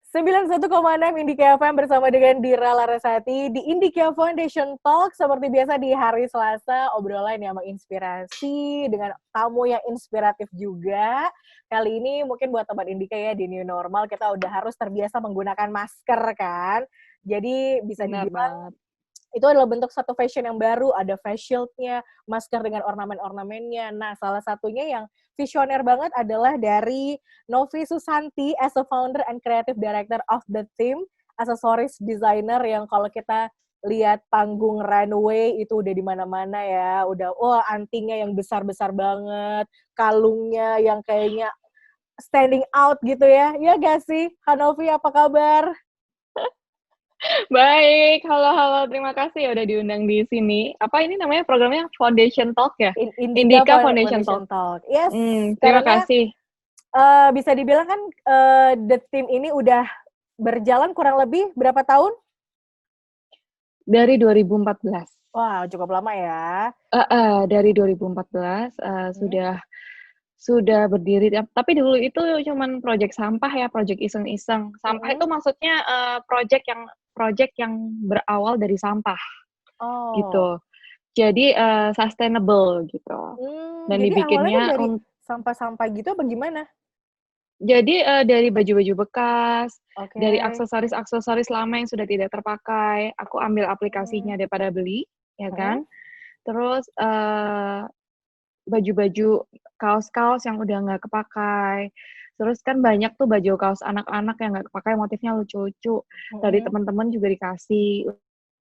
91,6 Indika FM bersama dengan Dira Larasati di Indika Foundation Talk. Seperti biasa di hari Selasa, obrolan yang menginspirasi dengan tamu yang inspiratif juga. Kali ini mungkin buat teman Indika ya, di new normal kita udah harus terbiasa menggunakan masker kan. Jadi bisa Benar dibilang banget. itu adalah bentuk satu fashion yang baru, ada face shield-nya, masker dengan ornamen-ornamennya. Nah, salah satunya yang visioner banget adalah dari Novi Susanti as a founder and creative director of the team, accessories designer yang kalau kita lihat panggung runway itu udah di mana-mana ya, udah antingnya yang besar-besar banget, kalungnya yang kayaknya standing out gitu ya. Ya gak sih? Hanovi apa kabar? Baik, halo, terima kasih ya udah diundang di sini. Apa ini namanya programnya Foundation Talk ya? Indika Indika Foundation Foundation Talk. Talk. Yes, Terima karena kasih. bisa dibilang kan The Team ini udah berjalan kurang lebih berapa tahun? Dari 2014. Wah, cukup lama ya. Dari 2014 sudah berdiri. Tapi dulu itu cuman project sampah ya, project iseng-iseng. Sampah itu maksudnya project yang berawal dari sampah Oh, gitu. Jadi sustainable gitu. Dan jadi awalnya tuh dibikinnya dari sampah-sampah gitu apa gimana? Jadi, dari baju-baju bekas, Oke. dari aksesoris-aksesoris lama yang sudah tidak terpakai, aku ambil Hmm. aplikasinya daripada beli, ya Hmm. kan. Terus, baju-baju, kaos-kaos yang udah nggak kepakai. Terus kan banyak tuh baju kaos anak-anak yang nggak kepakai, motifnya lucu-lucu. Dari Hmm. teman-teman juga dikasih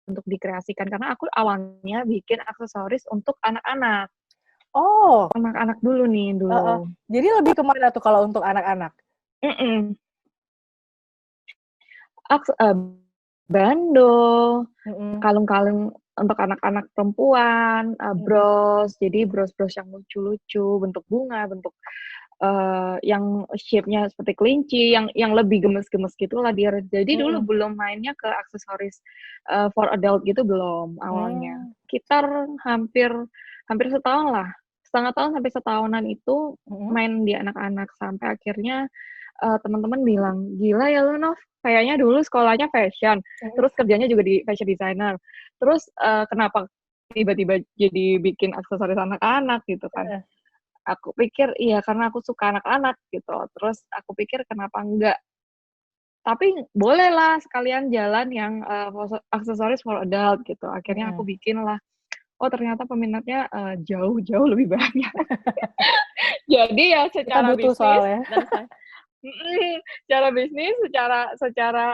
untuk dikreasikan, karena aku awalnya bikin aksesoris untuk anak-anak. Oh, Anak-anak dulu nih, dulu. jadi lebih kemana tuh kalau untuk anak-anak? Mhm. Aks Bando, Hmm. kalung-kalung untuk anak-anak perempuan, bros, jadi bros-bros yang lucu-lucu, bentuk bunga, bentuk, yang shape-nya seperti kelinci, yang lebih gemes-gemes gitulah dia. Jadi dulu Hmm. belum mainnya ke aksesoris, for adult gitu belum awalnya. Hmm. Sekitar hampir hampir setahun lah, setengah tahun sampai setahunan itu Hmm. main di anak-anak, sampai akhirnya teman-teman bilang, "Gila ya lu, Nov, kayaknya dulu sekolahnya fashion, Hmm. terus kerjanya juga di fashion designer, terus, kenapa tiba-tiba jadi bikin aksesoris anak-anak?" Gitu kan. Aku pikir, iya karena aku suka anak-anak gitu, terus aku pikir kenapa enggak, tapi bolehlah sekalian jalan yang, aksesoris for adult gitu. Akhirnya aku Hmm. bikinlah, oh ternyata peminatnya, jauh-jauh lebih banyak. Jadi ya Kita secara butuh bisnis soalnya. dan secara bisnis, secara,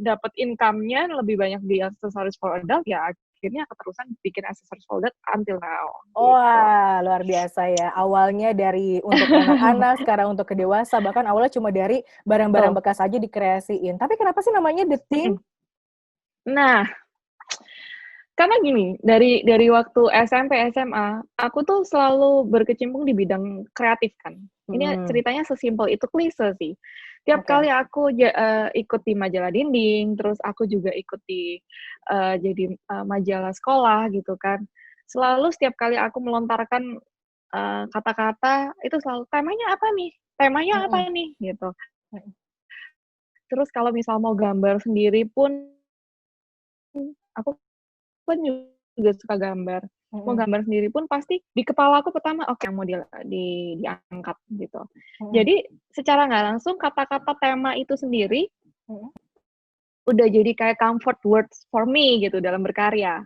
dapat income-nya lebih banyak di aksesoris for adult, ya akhirnya keterusan bikin aksesoris for adult until now, gitu. Wah, luar biasa ya. Awalnya dari untuk anak-anak, sekarang untuk ke dewasa, bahkan awalnya cuma dari barang-barang Betul, bekas aja dikreasiin. Tapi kenapa sih namanya The Team? mhm. Nah, karena gini, dari waktu SMP, SMA, aku tuh selalu berkecimpung di bidang kreatif kan. Ini Mhm, ceritanya sesimpel itu, klise sih. Tiap oke. kali aku ikut di majalah dinding, terus aku juga ikut di, jadi, majalah sekolah gitu kan. Selalu setiap kali aku melontarkan, kata-kata, itu selalu, "Temanya apa nih? Temanya Mhm, apa nih?" Gitu. mhm, Terus kalau misal mau gambar sendiri pun, aku kan juga suka gambar. Mau mhm, gambar sendiri pun pasti di kepala aku pertama, oke yang mau diangkat gitu. mhm, Jadi secara nggak langsung kata-kata tema itu sendiri mhm. udah jadi kayak comfort words for me gitu dalam berkarya.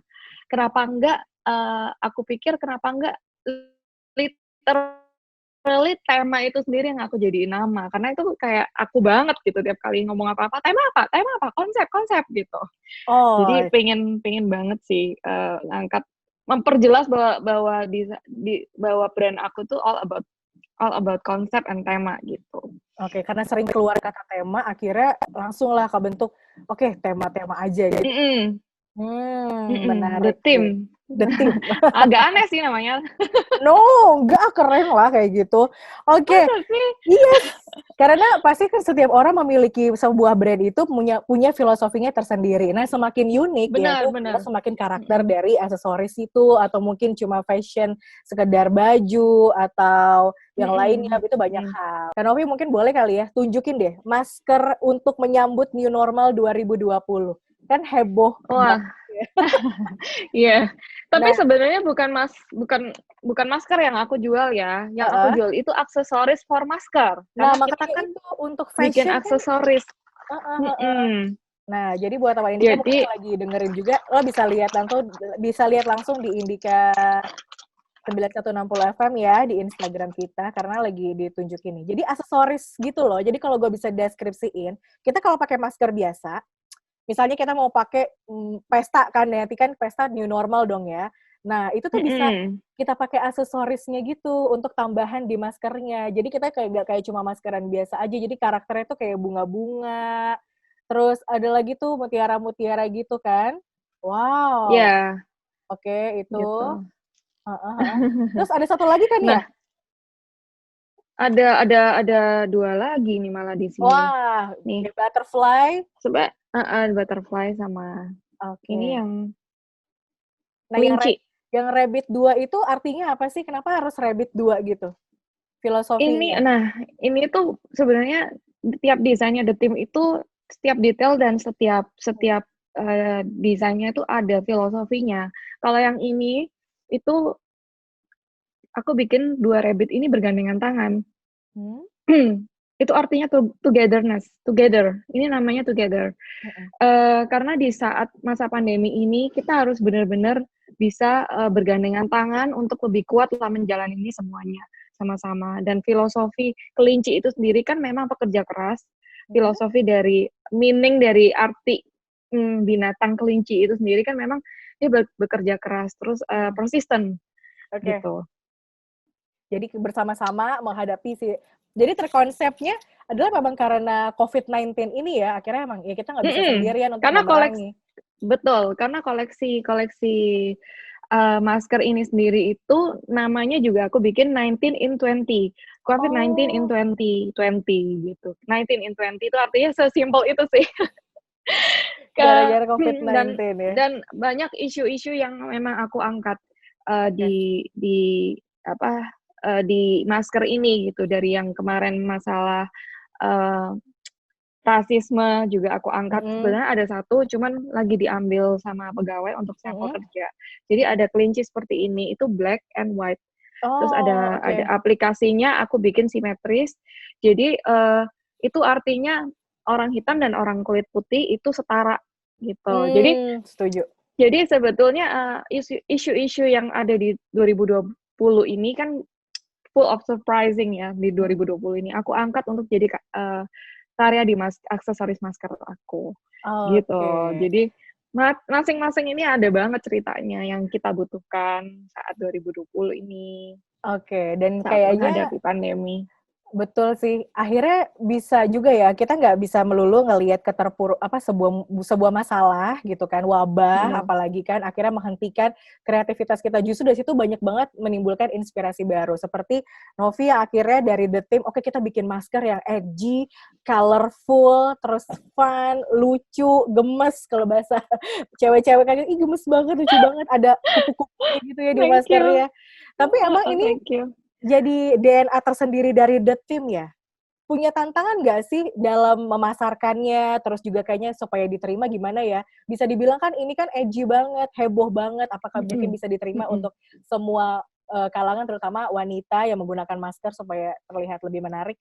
Kenapa enggak, aku pikir kenapa enggak literally tema itu sendiri yang aku jadiin nama, karena itu kayak aku banget gitu tiap kali ngomong apa-apa, "Tema apa? Tema apa? Konsep konsep," gitu. Jadi Oh, pengen pengen banget sih, ngangkat memperjelas bahwa bahwa bahwa brand aku tuh all about concept and tema gitu. oke, karena sering keluar kata tema, akhirnya langsunglah kebentuk, oke tema-tema aja gitu. Mhm, The Menarik sih. Team. The Team. Agak aneh sih namanya. No, enggak, keren lah kayak gitu. Oke, Masa sih? yes. Karena pasti kan setiap orang memiliki sebuah brand itu punya filosofinya tersendiri. Nah, semakin unik yaitu Benar. semakin karakter dari aksesoris itu, atau mungkin cuma fashion sekedar baju atau yang lainnya, itu banyak hal. Kak Novi mungkin boleh kali ya tunjukin deh masker untuk menyambut new normal 2020. Kan heboh Wah, banget ya. iya. Tapi Nah, sebenarnya bukan masker yang aku jual ya. Yang aku jual itu aksesoris for masker. nah Karena kita makanya kan itu untuk bikin fashion kan. aksesoris. Heeh. Mm-mm. Nah, jadi buat teman Indika mungkin Jadi, yang lagi dengerin juga, lo bisa lihat langsung di Indika 9160 FM ya di Instagram kita karena lagi ditunjukin nih. Jadi aksesoris gitu loh. Jadi kalau gue bisa deskripsiin, kita kalau pakai masker biasa, misalnya kita mau pakai pesta kan, nanti kan pesta new normal dong ya. Nah, itu tuh bisa kita pakai aksesorisnya gitu untuk tambahan di maskernya. Jadi kita gak kayak cuma maskeran biasa aja. Jadi karakternya tuh kayak bunga-bunga. Terus ada lagi tuh mutiara-mutiara gitu kan. Wow. ya, Oke, itu. gitu. Terus ada satu lagi kan ya? Nah, ada dua lagi nih malah di sini. Wah, Nih, butterfly. coba butterfly sama ini Oke. yang Nah, kelinci. yang rabbit 2 itu artinya apa sih? Kenapa harus rabbit 2 gitu? Filosofinya. Ini tuh sebenarnya tiap desainnya The Team itu setiap detail dan setiap desainnya itu ada filosofinya. Kalau yang ini itu aku bikin dua rabbit ini bergandengan tangan. Hmm? Itu artinya togetherness, together. Ini namanya together. Karena di saat masa pandemi ini kita harus benar-benar bisa bergandengan tangan untuk lebih kuat dalam menjalani ini semuanya sama-sama. Dan filosofi kelinci itu sendiri kan memang pekerja keras. Filosofi dari meaning dari arti binatang kelinci itu sendiri kan memang dia bekerja keras, terus persisten Oke. gitu. Jadi bersama-sama menghadapi jadi terkonsepnya adalah memang karena COVID-19 ini ya, akhirnya emang ya kita nggak bisa sendirian untuk Karena memerangi. betul, karena koleksi masker ini sendiri itu namanya juga aku bikin 19 in 20. COVID-19 in 2020 gitu. 19 in 20 itu artinya sesimpel itu sih. Gara-gara Dan COVID-19 ya. dan banyak isu-isu yang memang aku angkat di di masker ini gitu, dari yang kemarin masalah rasisme juga aku angkat. Sebenarnya ada satu, cuman lagi diambil sama pegawai untuk sampel kerja. Jadi ada kelinci seperti ini, itu black and white. Terus Oh, ada aplikasinya, aku bikin simetris. Jadi itu artinya orang hitam dan orang kulit putih itu setara gitu. Setuju. Jadi sebetulnya isu-isu yang ada di 2020 ini kan full of surprising ya di 2020 ini. Aku angkat untuk jadi karya di aksesoris masker aku. Gitu. Oke. Jadi masing-masing ini ada banget ceritanya yang kita butuhkan saat 2020 ini, Oke, dan saat kayaknya menghadapi pandemi. betul sih. Akhirnya bisa juga ya, kita nggak bisa melulu ngelihat sebuah masalah gitu kan, wabah, Benar. apalagi kan akhirnya menghentikan kreativitas kita. Justru dari situ banyak banget menimbulkan inspirasi baru. Seperti Novi yang akhirnya dari The Team, oke kita bikin masker yang edgy, colorful, terus fun, lucu, gemes kalau bahasa cewek-cewek kan, ih gemes banget, lucu banget, ada kupu-kupunya gitu ya di Thank you. maskernya. Tapi emang ini Thank you. jadi DNA tersendiri dari The Team ya? Punya tantangan nggak sih dalam memasarkannya, terus juga kayaknya supaya diterima gimana ya? Bisa dibilang kan ini kan edgy banget, heboh banget, apakah mungkin bisa diterima untuk semua kalangan, terutama wanita yang menggunakan masker supaya terlihat lebih menarik?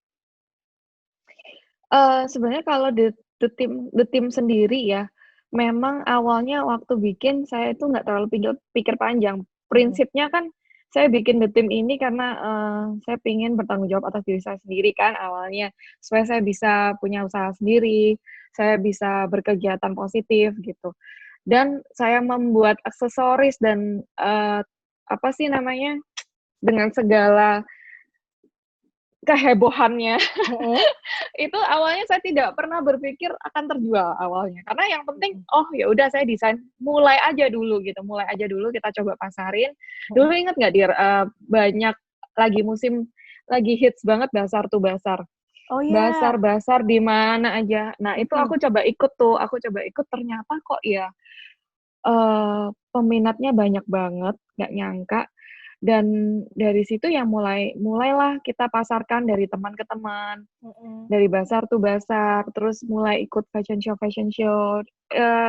Sebenarnya kalau The Team sendiri ya, memang awalnya waktu bikin saya itu nggak terlalu pikir panjang. Prinsipnya kan saya bikin The Team ini karena saya ingin bertanggung jawab atas diri saya sendiri kan awalnya, supaya saya bisa punya usaha sendiri, saya bisa berkegiatan positif gitu. Dan saya membuat aksesoris dan apa sih namanya, dengan segala kehebohannya. Mm-mm. Itu awalnya saya tidak pernah berpikir akan terjual awalnya. Karena yang penting, oh ya udah saya desain, mulai aja dulu gitu. Mulai aja dulu kita coba pasarin. Dulu inget nggak Dir, banyak lagi musim, lagi hits banget Basar tuh Basar. Oh ya. Basar-basar di mana aja. Nah, itu Mm-mm. aku coba ikut tuh, aku coba ikut ternyata kok ya peminatnya banyak banget, nggak nyangka. Dan dari situ ya mulailah kita pasarkan dari teman ke teman, Mm-mm. dari basar tuh basar, terus mulai ikut fashion show,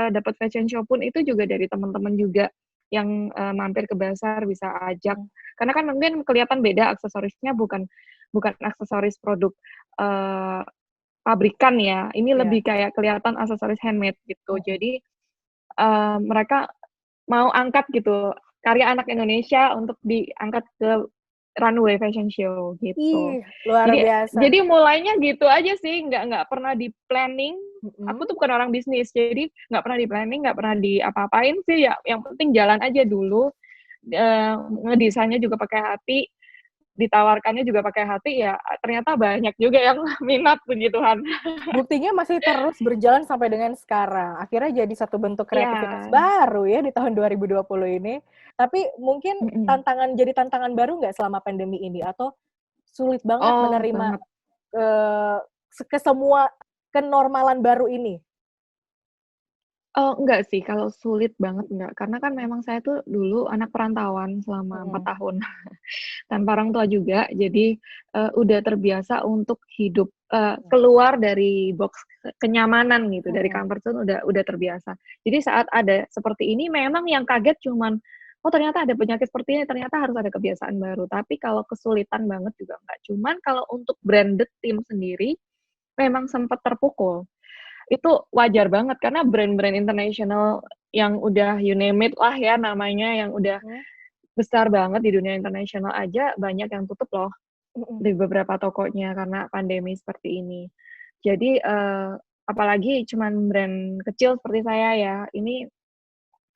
dapat fashion show pun itu juga dari teman-teman juga yang mampir ke basar bisa ajak. Mm. Karena kan mungkin kelihatan beda aksesorisnya bukan bukan aksesoris produk uh, pabrikan ya. Ini Ya. lebih kayak kelihatan aksesoris handmade gitu. Mm-mm. Jadi mereka mau angkat gitu karya anak Indonesia untuk diangkat ke runway fashion show gitu. Ih, luar Jadi biasa. jadi mulainya gitu aja sih, nggak pernah di planning. Aku Mm-mm. tuh bukan orang bisnis, jadi nggak pernah di planning, nggak pernah di apa-apain sih. Ya, yang penting jalan aja dulu. Ngedesainnya juga pakai hati, ditawarkannya juga pakai hati. Ya ternyata banyak juga yang minat begituan. Buktinya masih terus berjalan sampai dengan sekarang. Akhirnya jadi satu bentuk kreativitas Ya, baru ya di tahun 2020 ini. Tapi mungkin mm-mm. jadi tantangan baru nggak selama pandemi ini? Atau sulit banget Oh menerima banget. eh, ke semua kenormalan baru ini? Oh, enggak sih, kalau sulit banget enggak. Karena kan memang saya tuh dulu anak perantauan selama 4 Mm-mm. tahun, tanpa orang tua juga. Jadi, udah terbiasa untuk hidup, keluar dari box kenyamanan gitu, dari Mm-mm. comfort zone udah terbiasa. Jadi saat ada seperti ini memang yang kaget cuman, "Oh ternyata ada penyakit seperti ini, ternyata harus ada kebiasaan baru." Tapi kalau kesulitan banget juga enggak. Cuman kalau untuk branded team sendiri, memang sempat terpukul. Itu wajar banget karena brand-brand internasional yang udah you name it lah ya namanya, yang udah Mm-mm. besar banget di dunia internasional aja banyak yang tutup loh Mm-mm. di beberapa tokonya karena pandemi seperti ini. Jadi, apalagi cuman brand kecil seperti saya ya, ini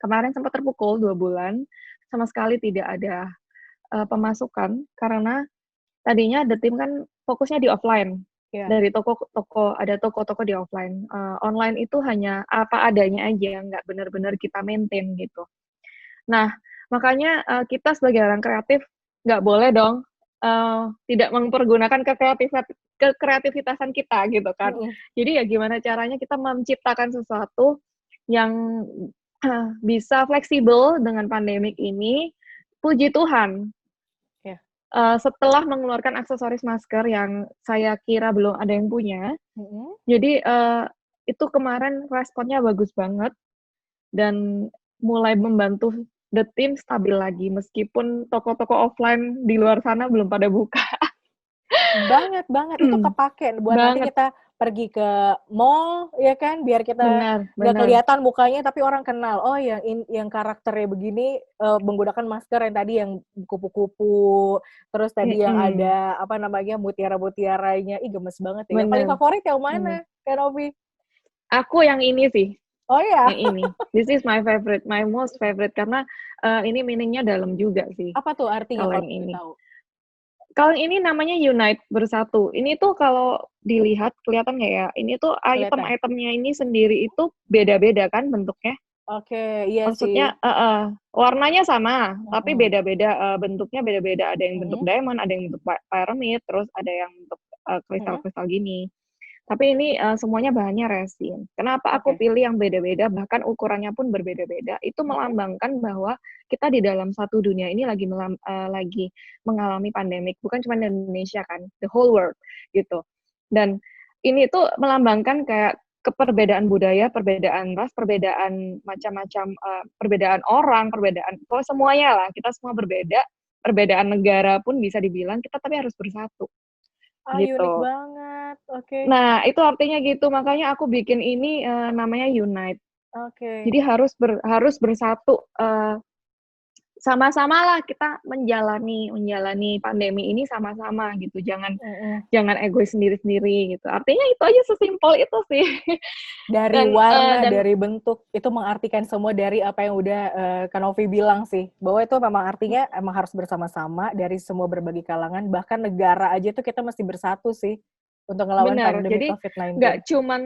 kemarin sempat terpukul 2 bulan, sama sekali tidak ada, pemasukan karena tadinya The Team kan fokusnya di offline, Ya. dari toko-toko ada toko-toko di offline, online itu hanya apa adanya aja, nggak benar-benar kita maintain gitu. Nah, makanya, kita sebagai orang kreatif nggak boleh dong, tidak mempergunakan kekreativitasan kita gitu kan. Mm-mm. Jadi ya gimana caranya kita menciptakan sesuatu yang, bisa fleksibel dengan pandemik ini, puji Tuhan Ya. setelah mengeluarkan aksesoris masker yang saya kira belum ada yang punya, Mm-mm. jadi, itu kemarin responnya bagus banget dan mulai membantu The Team stabil lagi meskipun toko-toko offline di luar sana belum pada buka. Banget banget, itu kepake buat nanti Banget, kita pergi ke mall, ya kan, biar kita benar nggak benar, kelihatan mukanya tapi orang kenal, oh yang karakternya begini, menggunakan masker yang tadi yang kupu-kupu, terus tadi yang mhm, ada, apa namanya, mutiara-mutiaranya, ih gemes banget ya. Yang paling benar favorit yang benar. mana, Kak Novi? Aku yang ini sih, Oh ya, yang ini. This is my favorite, my most favorite karena, ini meaning-nya dalam juga sih, apa tuh artinya kalau kalau yang boleh ini. tahu? Kalau ini namanya Unite, bersatu. Ini tuh kalau dilihat kelihatan nggak ya, ini tuh Kelihatan? item-itemnya ini sendiri itu beda-beda kan bentuknya. Oke, iya sih. Maksudnya warnanya sama, tapi Mhm. beda-beda, bentuknya beda-beda. Ada yang bentuk Mhm. diamond, ada yang bentuk pyramid, terus ada yang bentuk, Mhm. kristal-kristal gini. Tapi ini, semuanya bahannya resin. Kenapa aku Oke. pilih yang beda-beda, bahkan ukurannya pun berbeda-beda, itu Mhm. melambangkan bahwa kita di dalam satu dunia ini lagi mengalami pandemik, bukan cuma di Indonesia kan, the whole world, gitu. Dan ini tuh melambangkan kayak perbedaan budaya, perbedaan ras, perbedaan macam-macam, perbedaan orang, perbedaan pokoknya semuanya lah, kita semua berbeda, perbedaan negara pun bisa dibilang kita tapi harus bersatu, Ah, unik gitu. banget. Oke. Nah, itu artinya gitu, makanya aku bikin ini, namanya Unite. Oke. Jadi harus bersatu, sama-sama lah kita menjalani pandemi ini sama-sama gitu. Jangan egois sendiri-sendiri gitu. Artinya itu aja, sesimpel itu sih. Dari warna, dari bentuk, itu mengartikan semua dari apa yang udah Kak Novi bilang sih. Bahwa itu memang artinya emang harus bersama-sama dari semua berbagai kalangan, bahkan negara aja tuh kita mesti bersatu sih untuk ngelawan pandemi jadi COVID-19.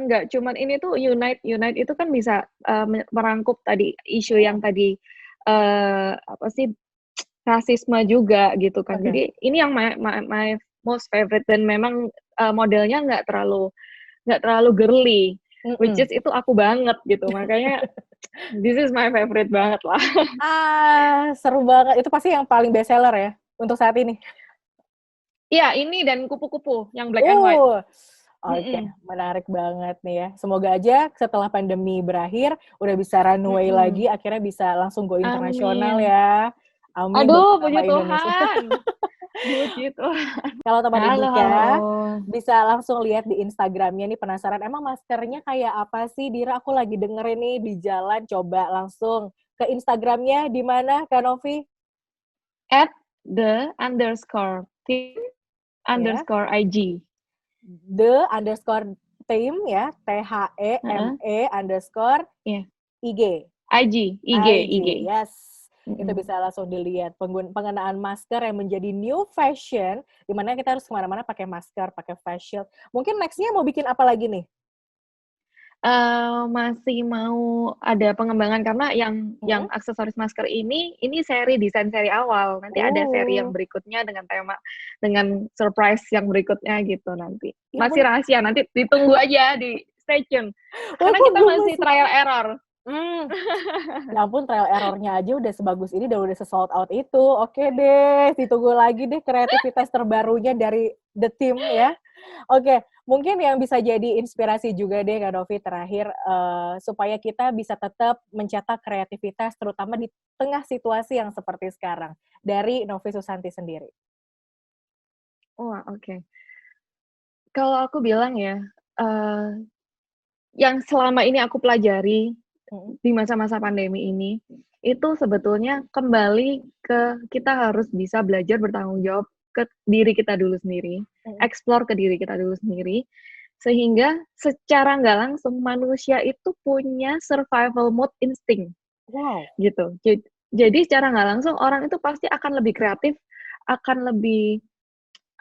nggak cuman ini tuh unite itu kan bisa merangkup tadi isu yang tadi apa sih, rasisme juga gitu kan. Jadi ini yang my most favorite, dan memang modelnya nggak terlalu girly, which is itu aku banget gitu. Makanya this is my favorite banget lah. Seru banget. Itu pasti yang paling best seller ya untuk saat ini. Iya, ini dan kupu-kupu yang black and white. Oke, menarik banget nih ya. Semoga aja setelah pandemi berakhir, udah bisa runway lagi, akhirnya bisa langsung go internasional ya. Amin. Aduh, puji Tuhan. Puji Tuhan. Kalau teman Indika, bisa langsung lihat di Instagramnya nih, penasaran emang maskernya kayak apa sih, Dira? Aku lagi dengerin nih di jalan, coba langsung ke Instagramnya, di mana, Kak Novi? @the_team_IG. The_team ya, THEME_IG. IG. Yes. Itu bisa langsung dilihat pengenaan masker yang menjadi new fashion, di mana kita harus kemana-mana pakai masker, pakai face shield. Mungkin next-nya mau bikin apa lagi nih? Masih mau ada pengembangan, karena yang aksesoris masker ini desain seri awal. Nanti ada seri yang berikutnya dengan tema, dengan surprise yang berikutnya gitu nanti. Masih rahasia, nanti ditunggu aja, di stay tune. Karena kita masih trial error. Ya ampun, trial error-nya aja udah sebagus ini dan udah se-sold out itu. Oke deh, ditunggu lagi deh kreativitas terbarunya dari The Team ya. Oke, mungkin yang bisa jadi inspirasi juga deh Kak Novi terakhir, supaya kita bisa tetap mencetak kreativitas terutama di tengah situasi yang seperti sekarang, dari Novi Susanti sendiri. Wah, oke. Kalau aku bilang ya, yang selama ini aku pelajari di masa-masa pandemi ini, itu sebetulnya kembali ke kita harus bisa belajar bertanggung jawab ke diri kita dulu sendiri, explore ke diri kita dulu sendiri, sehingga secara nggak langsung manusia itu punya survival mode instinct. Wow. Gitu. Jadi secara nggak langsung orang itu pasti akan lebih kreatif, akan lebih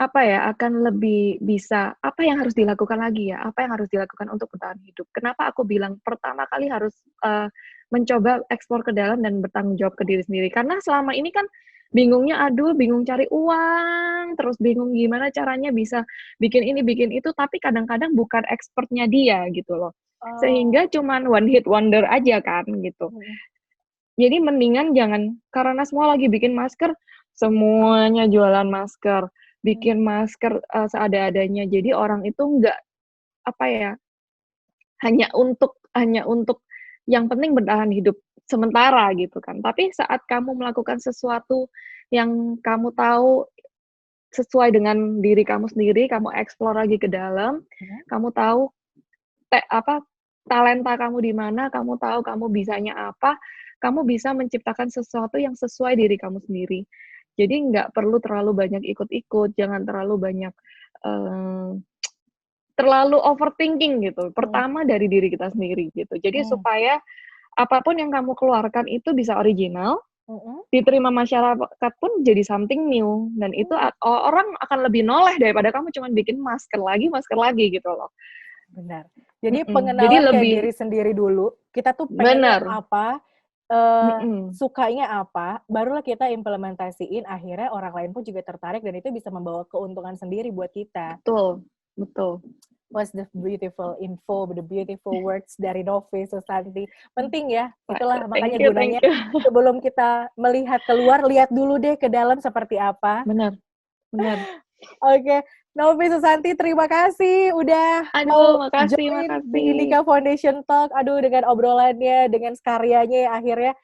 akan lebih bisa, apa yang harus dilakukan lagi ya? Apa yang harus dilakukan untuk bertahan hidup? Kenapa aku bilang pertama kali harus mencoba eksplor ke dalam dan bertanggung jawab ke diri sendiri? Karena selama ini kan bingungnya, bingung cari uang, terus bingung gimana caranya bisa bikin ini, bikin itu, tapi kadang-kadang bukan expertnya dia gitu loh. Sehingga cuman one hit wonder aja kan gitu. Jadi mendingan jangan, karena semua lagi bikin masker, semuanya jualan masker, bikin masker seada-adanya. Jadi orang itu nggak hanya untuk yang penting bertahan hidup sementara gitu kan. Tapi saat kamu melakukan sesuatu yang kamu tahu sesuai dengan diri kamu sendiri, kamu explore lagi ke dalam, kamu tahu talenta kamu di mana, kamu tahu kamu bisanya apa, kamu bisa menciptakan sesuatu yang sesuai diri kamu sendiri. Jadi nggak perlu terlalu banyak ikut-ikut, jangan terlalu banyak terlalu overthinking gitu. Pertama dari diri kita sendiri gitu. Jadi supaya apapun yang kamu keluarkan itu bisa original, diterima masyarakat pun jadi something new, dan itu orang akan lebih noleh daripada kamu cuma bikin masker lagi gitu loh. Benar. Jadi pengenalan ke diri sendiri dulu, kita tuh pengennya apa, sukanya apa, barulah kita implementasiin, akhirnya orang lain pun juga tertarik dan itu bisa membawa keuntungan sendiri buat kita. Betul. What's the beautiful info, the beautiful words dari Novi Susanti. Penting ya, itulah makanya gunanya sebelum kita melihat keluar, lihat dulu deh ke dalam seperti apa. Benar. Oke, Novi Susanti, terima kasih udah makasih. di Indika Foundation Talk. Dengan obrolannya, dengan karyanya akhirnya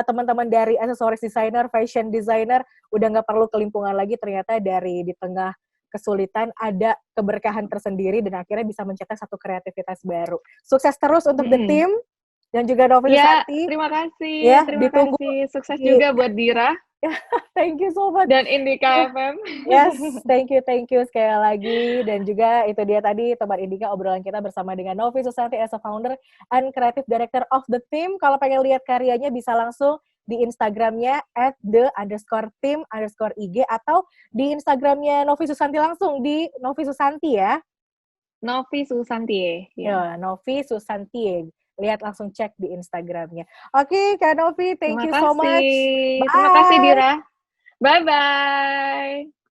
teman-teman dari aksesoris designer, fashion designer udah nggak perlu kelimpungan lagi, ternyata dari di tengah kesulitan ada keberkahan tersendiri dan akhirnya bisa mencetak satu kreativitas baru. Sukses terus untuk The Team. dan juga Novi Ya, Susanti. terima kasih. Ya, Terima ditunggu kasih. Sukses di juga buat Dira thank you so much. dan Indika FM. Yes, thank you sekali lagi. Dan juga itu dia tadi teman Indika obrolan kita bersama dengan Novi Susanti as a founder and creative director of the team. Kalau pengen lihat karyanya bisa langsung di Instagramnya @the_team_ig atau di Instagramnya Novi Susanti langsung di Novi Susanti ya. Novi Susanti Ya, Novi Susanti. Lihat langsung cek di Instagramnya. Oke, Kak Novi, thank Terima you so kasih. much. Terima kasih Bye. Dira. Bye-bye.